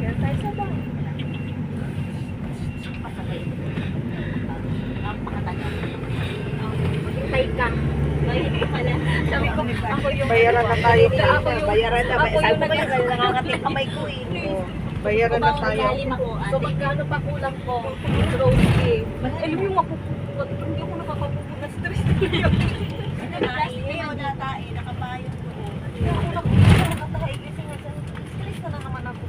Kaya tayo sa ba? Pasakay. Ang pakatagal. Maghintay ka. Maghintay ka na. Sabi ko, ako yung... Bayaran na tayo. Ako yung... Bayaran na. Ako Sabi yung ko pala, nangangating kamay ko eh. Oh. Bayaran na tayo. So magkano pa kulang ko? Rosie. Alam mo yung mapupugot. Hindi ako nakakapugot na stress ko yun. Ayaw na tayo. Nakabayan ko. Hindi ako nakatahay kasi nga stress na naman ako.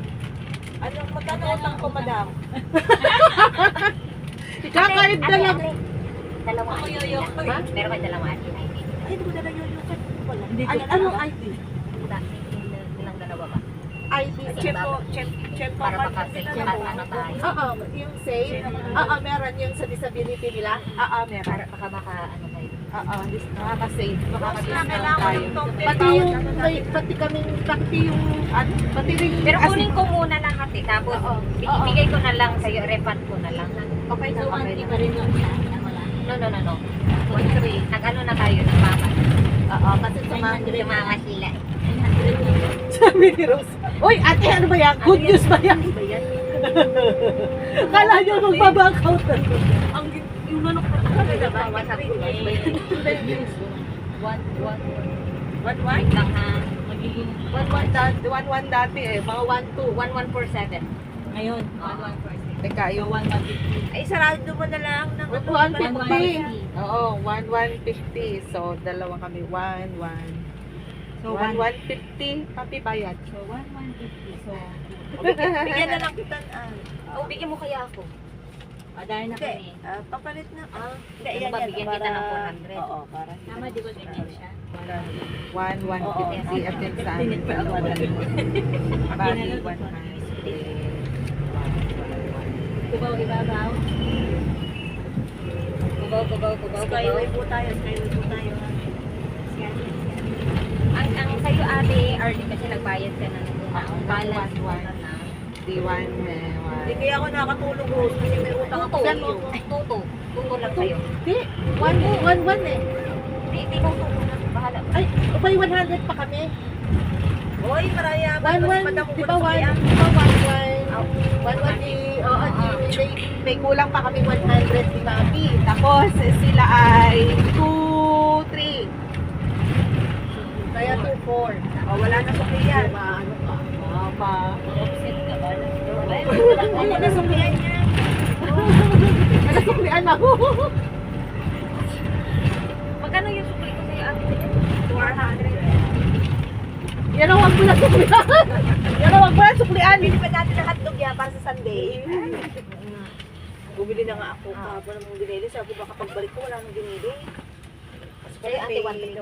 Ano, magkano utang ko, madam? Kakahit na lang. Dalawang Ako ID. yoyo. Ha? Meron ka dalawang ID. Ay, hindi ko dala yoyo. Wala. Anong ID? Ilang dalawa ba? ID. Check po. Check po. Para makasay. Ano tayo? Oo, yung save. Oo, meron yung sa disability nila. Oo, meron. Para baka ano tayo. Oo, makaka-save. Makaka-discount Kailangan tayo. yung top Pati yung, pati kaming, pati yung, pati rin. Pero kunin ko muna lahat eh. Tapos Oo. ibigay ko na lang sa'yo. Refund ko na lang. Okay na, okay na. pa rin yun siya. No. 1-3. Nag-ano na tayo ng mama. Oo, kasi sumama. Sumama sila. Sabi ni Rose, uy, ate, ano ba yan? Good news ba yan? Kala nyo magbabank out na to. Ang yung manok ko. Ano ba? WhatsApp ko ba? What? Wait lang ha. Magiging 1-1 dati eh, mga 1-2. 1147. Ngayon. 1147. Teka, yung 1-150. Ay, sarado mo na lang ng 1-150. Oo, 1-150. So, dalawa kami. 1-1. So, 1-150. Papi bayad. So 1150. So Bigyan na lang kita. oh, bigyan mo kaya ako. Dahil na kami. Papalit na. Hindi, Ano yan ba, yan. bigyan kita ng 400? Oo, para. Tama, di ba ganyan siya? 1-150. At yun sa amin. Bali, 100. Kubaw, ibabaw. Kubaw. Skyway po tayo. Skyway po tayo. Ang sa'yo ate, Arlie, kasi nagbayad ka na nung balance mo na na. D1. Hindi kaya ako nakatulog, Rose, kasi may utang ako sa iyo. Tuto lang sa'yo. Hindi, 1-1 eh. Hindi ko tuto na. Bahala. Ay, may 100 pa kami. Hoy, maraya ba? 1-1, di ba 1? Di ba 1-1 di, oo, may kulang pa kami 100 di Papi. Tapos sila ay 2-3. Kaya 2-4. Wala na sukliyan. Ano pa? Pa. Offset ka ba? Wala na sukliyan niya. Nasuklian ako. Magkano yung sukli ko sa'yo ate? 400. Yan ang wag mo na suklian. Yan ang wag mo na suklian. Bili pa natin ng hotdog yan para sa Sunday. Bumili na nga ako kahapon ng binili. Sabi ko baka pagbalik ko wala nang binili. Sa'yo ate, 1